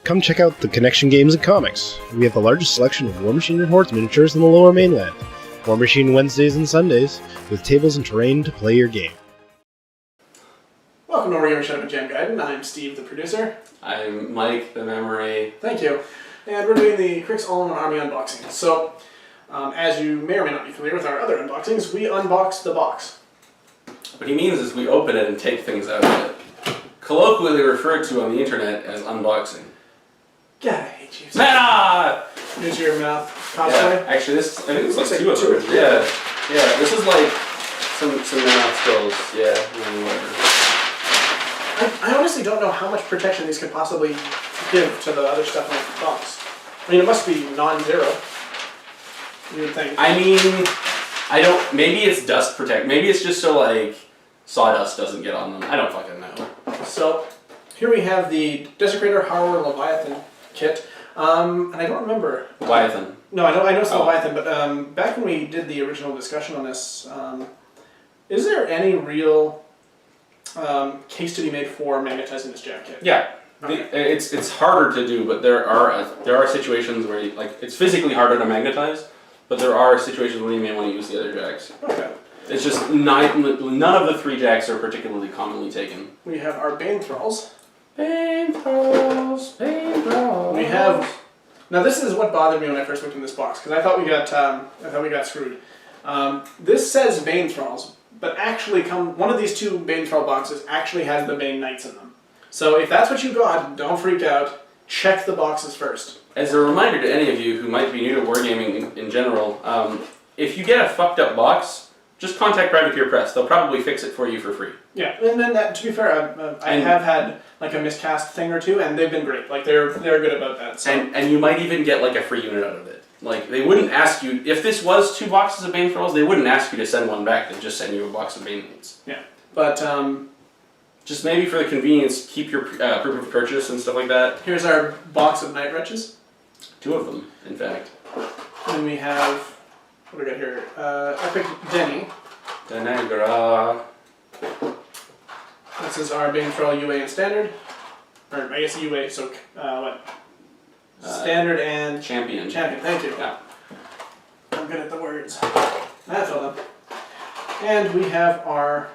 come check out the Connection Games and Comics. We have the largest selection of War Machine and Hordes miniatures in the Lower Mainland. War Machine Wednesdays and Sundays, with tables and terrain to play your game. Welcome to Warjack Shut Up and Jam Guide, and I'm Steve, the producer. I'm Mike, the memory. Thank you. And we're doing the Cryx All-in-One Army unboxing. So, as you may or may not be familiar with our other unboxings, we unbox the box. What he means is we open it and take things out of it. Colloquially referred to on the internet as unboxing. God, I hate you. Meta! Use your mouth cosplay. Yeah, actually, I think this is like two of them. Yeah, this is like some math skills. Yeah, whatever. I honestly don't know how much protection these could possibly give to the other stuff in the box. I mean, it must be non-zero, you would think. I mean, I don't, maybe it's dust protect. Maybe it's just so like sawdust doesn't get on them. I don't fucking know. So, here we have the Desecrator Harrower Leviathan kit. And I don't remember. Leviathan. No, I know it's Leviathan, but back when we did the original discussion on this, is there any real case to be made for magnetizing this jacket? Yeah, okay. It's harder to do, but there are situations where it's physically harder to magnetize, but there are situations where you may want to use the other jacks. Okay. It's just none of the three jacks are particularly commonly taken. We have our Bane Thralls. Bane Thralls, Bane Thralls. We have. Now this is what bothered me when I first looked in this box, because I thought we got screwed. This says Bane Thralls, but actually one of these two Bane Thrall boxes actually has the Bane Knights in them. So if that's what you got, don't freak out. Check the boxes first. As a reminder to any of you who might be new to wargaming in general, if you get a fucked up box, just contact Privateer Press. They'll probably fix it for you for free. Yeah, and then to be fair, I have had like a miscast thing or two, and they've been great. Like they're good about that. So. And you might even get like a free unit out of it. Like they wouldn't ask you if this was 2 boxes of Bane Thralls. They wouldn't ask you to send one back. They'd just send you a box of Bane Knights. Yeah, but just maybe for the convenience, keep your proof of purchase and stuff like that. Here's our box of Night Wretches. 2 of them, in fact. And we have what do we got here? Epic Denny. Denegra. This is our Bane Thrall UA and Standard. Or I guess UA, so what? Standard and... Champion. Champion, thank you. Yeah. I'm good at the words. That's all done. And we have our...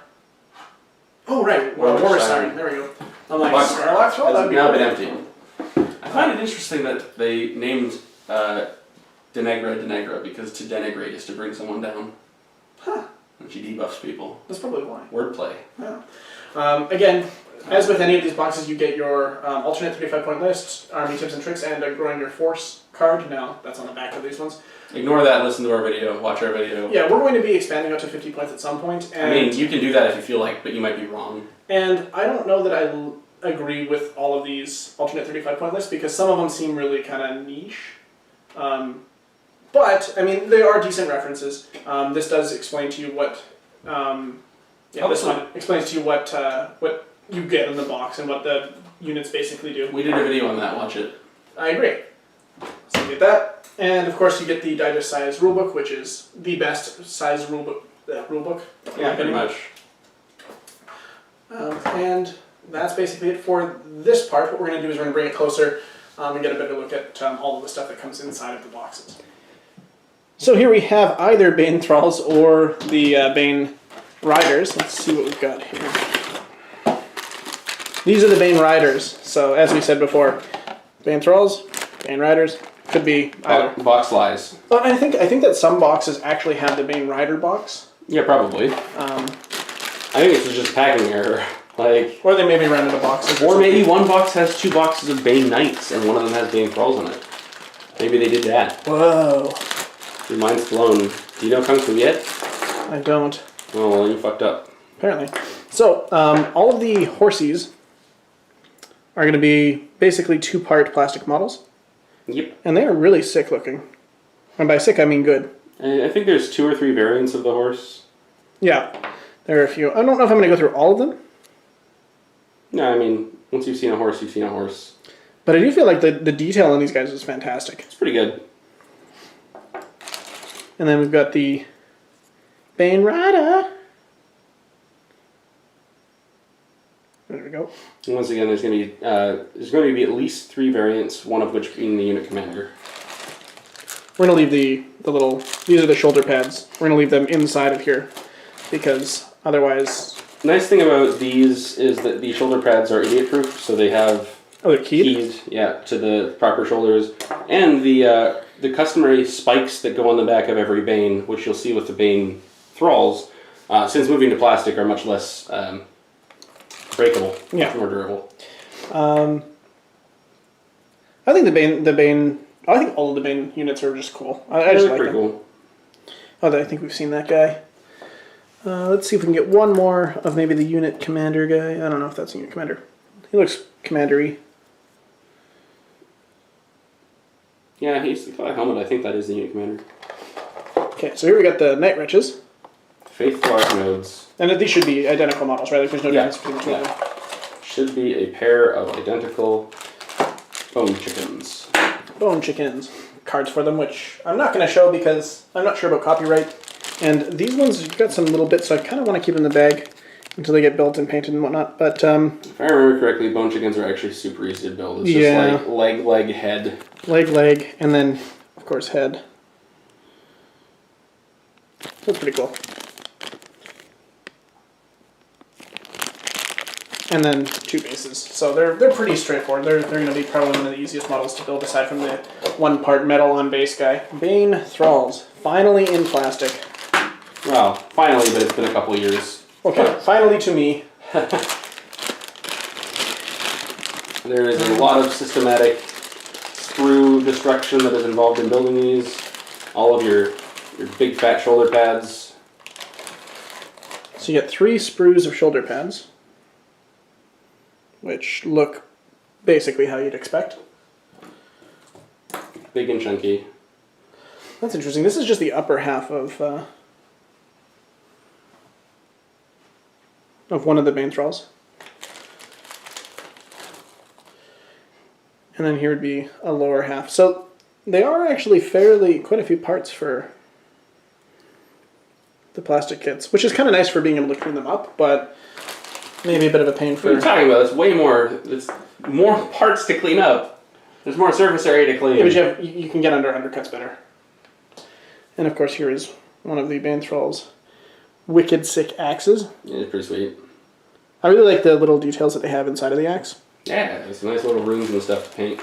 Oh, right. War Siren. There we go. I'm like, Scarlock? Oh, that'd be now been empty. I find it interesting that they named Denegra because to denigrate is to bring someone down. Huh. And she debuffs people. That's probably why. Wordplay. Yeah. Again, as with any of these boxes, you get your alternate 35-point list, army tips and tricks, and a Growing Your Force card. Now, that's on the back of these ones. Ignore that, listen to our video, watch our video. Yeah, we're going to be expanding up to 50 points at some point. And I mean, you can do that if you feel like, but you might be wrong. And I don't know that I agree with all of these alternate 35-point lists, because some of them seem really kind of niche. But, I mean, they are decent references. This does explain to you what... this one explains to you what you get in the box and what the units basically do. We did a video on that, watch it. I agree. So you get that. And, of course, you get the digest size rulebook, which is the best size rulebook. Yeah, pretty much. And that's basically it for this part. What we're going to do is we're going to bring it closer and get a better look at all of the stuff that comes inside of the boxes. So here we have either Bane Thralls or the Bane Riders. Let's see what we've got here. These are the Bane Riders. So as we said before, Bane Thralls, Bane Riders, could be either. Box lies. Well, I think that some boxes actually have the Bane Rider box. Yeah, probably. I think it's just a packing error. Or they maybe ran out of boxes. Or maybe one box has 2 boxes of Bane Knights and one of them has Bane Thralls in it. Maybe they did that. Whoa. Your mind's blown. Do you know Kung Fu yet? I don't. Oh, well, you fucked up. Apparently. So, all of the horsies are going to be basically 2-part plastic models. Yep. And they are really sick looking. And by sick, I mean good. I think there's 2 or 3 variants of the horse. Yeah. There are a few. I don't know if I'm going to go through all of them. No, I mean, once you've seen a horse, you've seen a horse. But I do feel like the detail on these guys is fantastic. It's pretty good. And then we've got the Bane Rider. There we go. Oh. And once again, there's going to be at least 3 variants, one of which being the unit commander. We're going to leave the little... These are the shoulder pads. We're going to leave them inside of here because otherwise... Nice thing about these is that the shoulder pads are idiot-proof, so they have... Oh, they're keyed? Yeah, to the proper shoulders. And the customary spikes that go on the back of every Bane, which you'll see with the Bane thralls, since moving to plastic, are much less breakable, much more durable. I think the Bane... I think all of the Bane units are just cool. I just like them. Cool. Oh, I think we've seen that guy. Let's see if we can get one more of maybe the unit commander guy. I don't know if that's a unit commander. He looks commandery. Yeah, he's got a helmet. I think that is the unit commander. Okay, so here we got the Night Wretches. Faithful Archnodes. And these should be identical models, right? Like there's no difference between the two of them. Should be a pair of identical bone chickens. Bone chickens. Cards for them, which I'm not going to show because I'm not sure about copyright. And these ones, you've got some little bits, so I kind of want to keep them in the bag until they get built and painted and whatnot. But if I remember correctly, bone chickens are actually super easy to build. It's just like leg, head. Leg, and then, of course, head. That's pretty cool. And then 2 bases. So they're pretty straightforward. They're going to be probably one of the easiest models to build aside from the 1-part metal on base guy. Bane Thralls. Finally in plastic. Well, finally, but it's been a couple of years. Okay, finally to me. There is a lot of systematic sprue destruction that is involved in building these. All of your big fat shoulder pads. So you get 3 sprues of shoulder pads, which look basically how you'd expect. Big and chunky. That's interesting. This is just the upper half of one of the Bane Thralls. And then here would be a lower half. So they are actually quite a few parts for the plastic kits, which is kind of nice for being able to clean them up, but maybe a bit of a pain for... What are you talking about? It's more parts to clean up. There's more surface area to clean. Yeah, but you can get under undercuts better. And of course here is one of the Bane Thralls' wicked sick axes. Yeah, it's pretty sweet. I really like the little details that they have inside of the axe. Yeah, it's nice little runes and stuff to paint.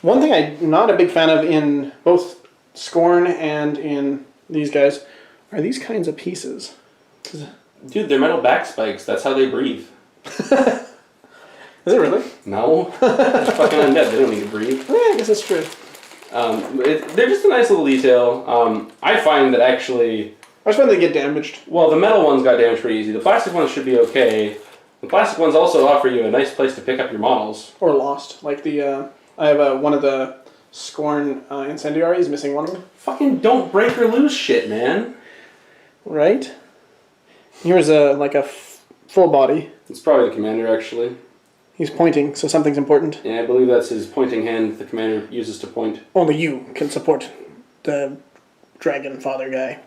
One thing I'm not a big fan of in both Scorn and in these guys are these kinds of pieces. Dude, they're metal back spikes. That's how they breathe. Is it really? No. They're fucking undead. They don't need to breathe. Yeah, I guess that's true. They're just a nice little detail. I find that actually... I just find they get damaged. Well, the metal ones got damaged pretty easy. The plastic ones should be okay. The plastic ones also offer you a nice place to pick up your models. Or lost. Like the... I have one of the Scorn Incendiaries, missing one of them. Fucking don't break or lose shit, man. Right? Here's a full body. It's probably the commander, actually. He's pointing, so something's important. Yeah, I believe that's his pointing hand the commander uses to point. Only you can support the Dragon Father guy.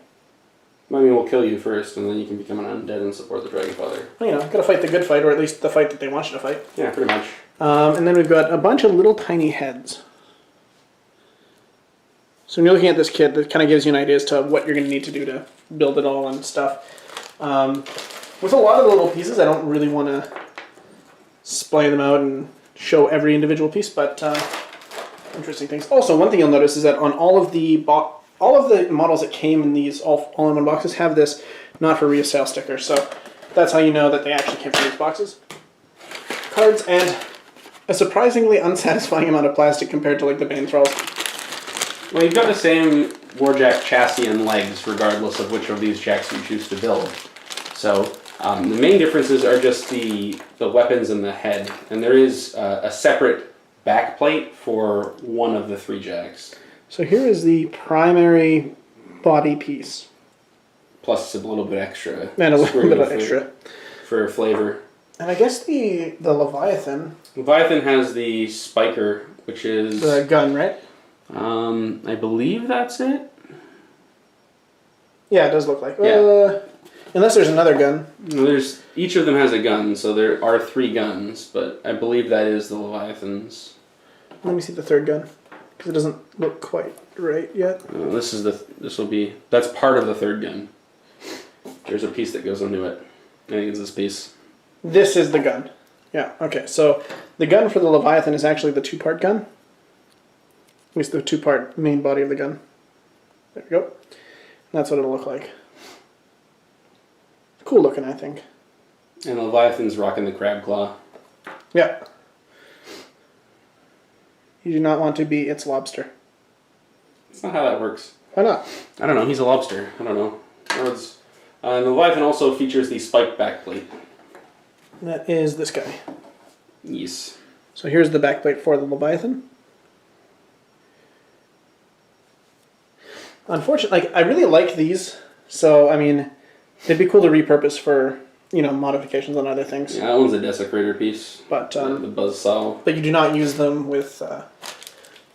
I mean, we'll kill you first, and then you can become an undead and support the Dragon Father. Well, you know, gotta fight the good fight, or at least the fight that they want you to fight. Yeah, pretty much. And then we've got a bunch of little tiny heads. So when you're looking at this kit, that kind of gives you an idea as to what you're going to need to do to build it all and stuff. With a lot of the little pieces, I don't really want to splay them out and show every individual piece, but interesting things. Also, one thing you'll notice is that on all of the models that came in these all-in-one boxes have this not for resale sticker, so that's how you know that they actually came from these boxes. Cards and a surprisingly unsatisfying amount of plastic compared to like the Bane Thralls. Well, you've got the same Warjack chassis and legs, regardless of which of these jacks you choose to build. So the main differences are just the weapons and the head, and there is a separate back plate for one of the 3 jacks. So here is the primary body piece. Plus a little bit extra. And a little bit of extra. For flavor. And I guess the Leviathan... Leviathan has the spiker, which is... The gun, right? I believe that's it. Yeah, it does look like. Yeah. Unless there's another gun. No, each of them has a gun, so there are 3 guns, but I believe that is the Leviathan's. Let me see the third gun, because it doesn't look quite right yet. That's part of the third gun. There's a piece that goes into it. I think it's this piece. This is the gun. Yeah, okay. So the gun for the Leviathan is actually the 2-part gun. At least the 2-part main body of the gun. There we go. That's what it'll look like. Cool looking, I think. And the Leviathan's rocking the crab claw. Yeah. You do not want to be its lobster. That's not how that works. Why not? I don't know. He's a lobster. I don't know. And the Leviathan also features the spiked backplate. That is this guy. Yes. So here's the backplate for the Leviathan. Unfortunately, I really like these. So, I mean, they'd be cool to repurpose for, modifications on other things. Yeah, that one's a desecrator piece. But the buzzsaw. But you do not use them with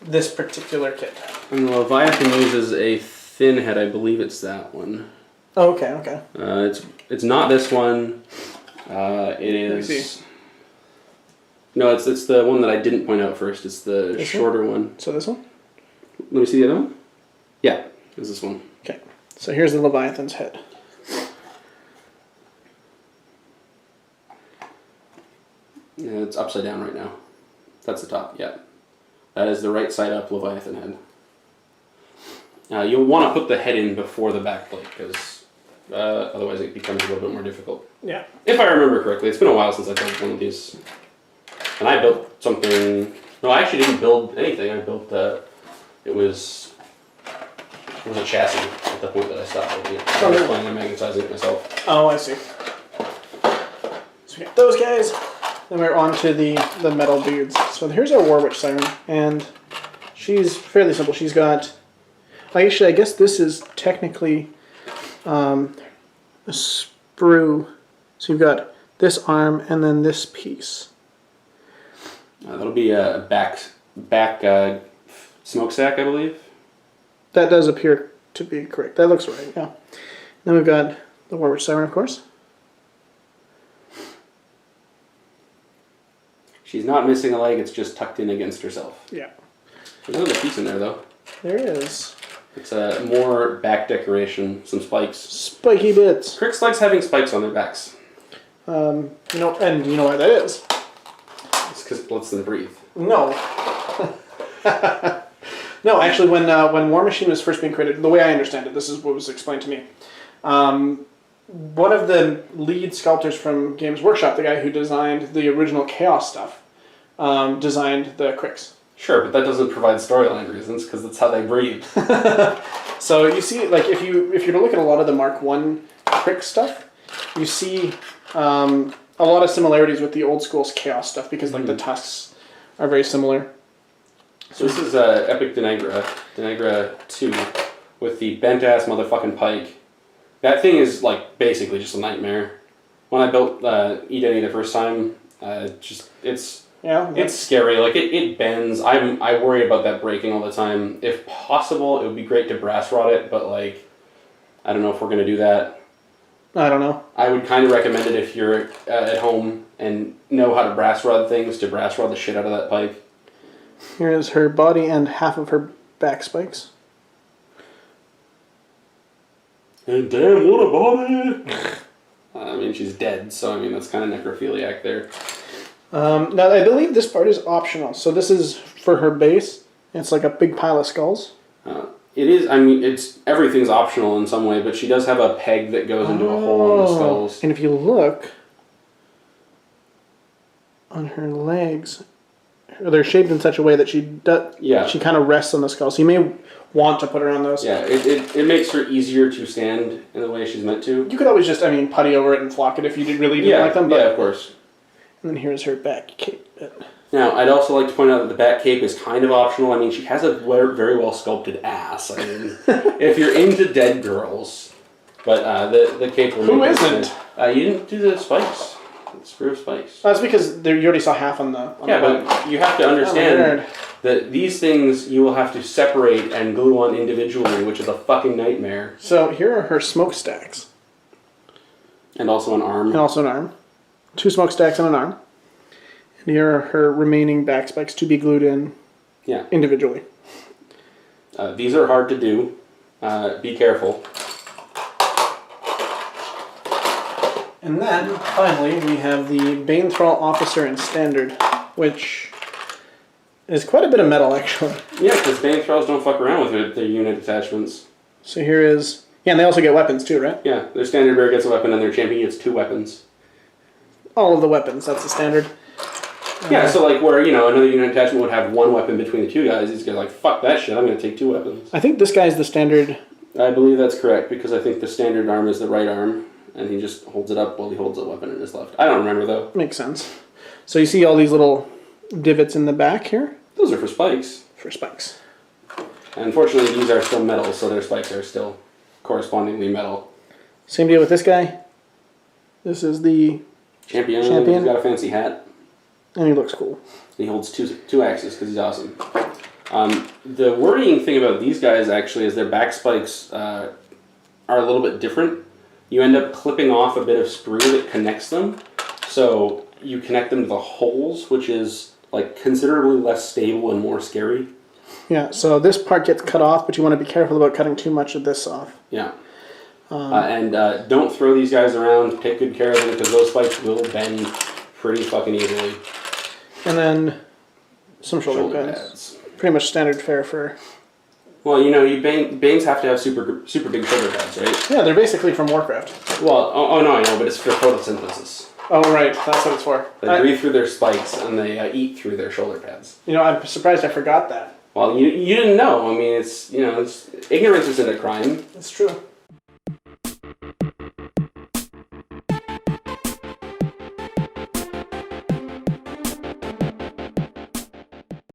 this particular kit. And the Leviathan uses a thin head. I believe it's that one. Oh, okay. It's not this one. It is. No, it's the one that I didn't point out first. It's the this shorter one? So this one? Let me see the other one. Yeah, it's this one. Okay. So here's the Leviathan's head. Yeah, it's upside down right now. That's the top. Yeah, that is the right side up Leviathan head. You'll want to put the head in before the back plate because otherwise it becomes a little bit more difficult. Yeah. If I remember correctly, it's been a while since I built one of these. And I built something. No, I actually didn't build anything. I built it was a chassis at the point that I stopped building it. I was planning on magnetizing it myself. Oh, I see. So we got those guys. Then we're on to the metal dudes. So here's our Warwitch siren, and she's fairly simple. She's got. Actually, I guess this is technically a sprue. So you've got this arm and then this piece. That'll be a back smokestack, I believe. That does appear to be correct. That looks right, yeah. Then we've got the Warwitch siren, of course. She's not missing a leg, it's just tucked in against herself. Yeah. There's another piece in there, though. There is. It's more back decoration, some spikes. Spiky bits. Cryx likes having spikes on their backs. And you know why that is? It's because it lets them breathe. No. No, actually, when War Machine was first being created, the way I understand it, this is what was explained to me. One of the lead sculptors from Games Workshop, the guy who designed the original Chaos stuff, designed the Cryx. Sure, but that doesn't provide storyline reasons because that's how they breathe. So you see, like if you're to look at a lot of the Mark I Cryx stuff, you see a lot of similarities with the old school's Chaos stuff because like the tusks are very similar. So this is Epic Denegra 2 with the bent ass motherfucking pike. That thing is like basically just a nightmare. When I built Edeni the first time, it's scary. Like it bends. I worry about that breaking all the time. If possible, it would be great to brass rod it, but like I don't know if we're gonna do that. I don't know. I would kind of recommend it if you're at home and know how to brass rod things, to brass rod the shit out of that pike. Here is her body and half of her back spikes. And damn, what a body! I mean, she's dead, so I mean that's kind of necrophiliac there. Now, I believe this part is optional. So this is for her base. It's like a big pile of skulls. It is. I mean, everything's optional in some way, but she does have a peg that goes into a hole in the skulls. And if you look on her legs, they're shaped in such a way that she kind of rests on the skull. So you may want to put her on those. Yeah, it makes her easier to stand in the way she's meant to. You could always just, putty over it and flock it if you really didn't like them. But, yeah, of course. And then here's her back cape bit. Now, I'd also like to point out that the back cape is kind of optional. I mean, she has a very well sculpted ass. I mean, if you're into dead girls, but the cape will. Who isn't? You didn't do the spikes. The screw of spikes. That's because you already saw half on the. But you have to understand that these things you will have to separate and glue on individually, which is a fucking nightmare. So here are her smokestacks. And also an arm. And also an arm. 2 smokestacks and an arm. And here are her remaining back spikes to be glued in individually. These are hard to do. Be careful. And then, finally, we have the Bane Thrall Officer in Standard, which is quite a bit of metal, actually. Yeah, because Bane Thralls don't fuck around with their unit attachments. So here is... Yeah, and they also get weapons too, right? Yeah, their standard bearer gets a weapon and their champion gets 2 weapons. All of the weapons, that's the standard. Yeah, so like where, another unit attachment would have 1 weapon between the 2 guys, these guys are like, fuck that shit, I'm going to take 2 weapons. I think this guy's the standard... I believe that's correct, because I think the standard arm is the right arm, and he just holds it up while he holds a weapon in his left. I don't remember, though. Makes sense. So you see all these little divots in the back here? Those are for spikes. For spikes. And unfortunately, these are still metal, so their spikes are still correspondingly metal. Same deal with this guy. This is the... Champion. Champion. He's got a fancy hat. And he looks cool. He holds two axes because he's awesome. The worrying thing about these guys actually is their back spikes are a little bit different. You end up clipping off a bit of sprue that connects them, so you connect them to the holes, which is like considerably less stable and more scary. Yeah, so this part gets cut off, but you want to be careful about cutting too much of this off. Yeah. And don't throw these guys around. Take good care of them because those spikes will bend pretty fucking easily. And then some shoulder pads. Pretty much standard fare for... Well, Banes have to have super big shoulder pads, right? Yeah, they're basically from Warcraft. Well, oh no, I know, but it's for photosynthesis. Oh, right, that's what it's for. They breathe through their spikes and they eat through their shoulder pads. I'm surprised I forgot that. Well, you didn't know. I mean, it's ignorance isn't a crime. It's true.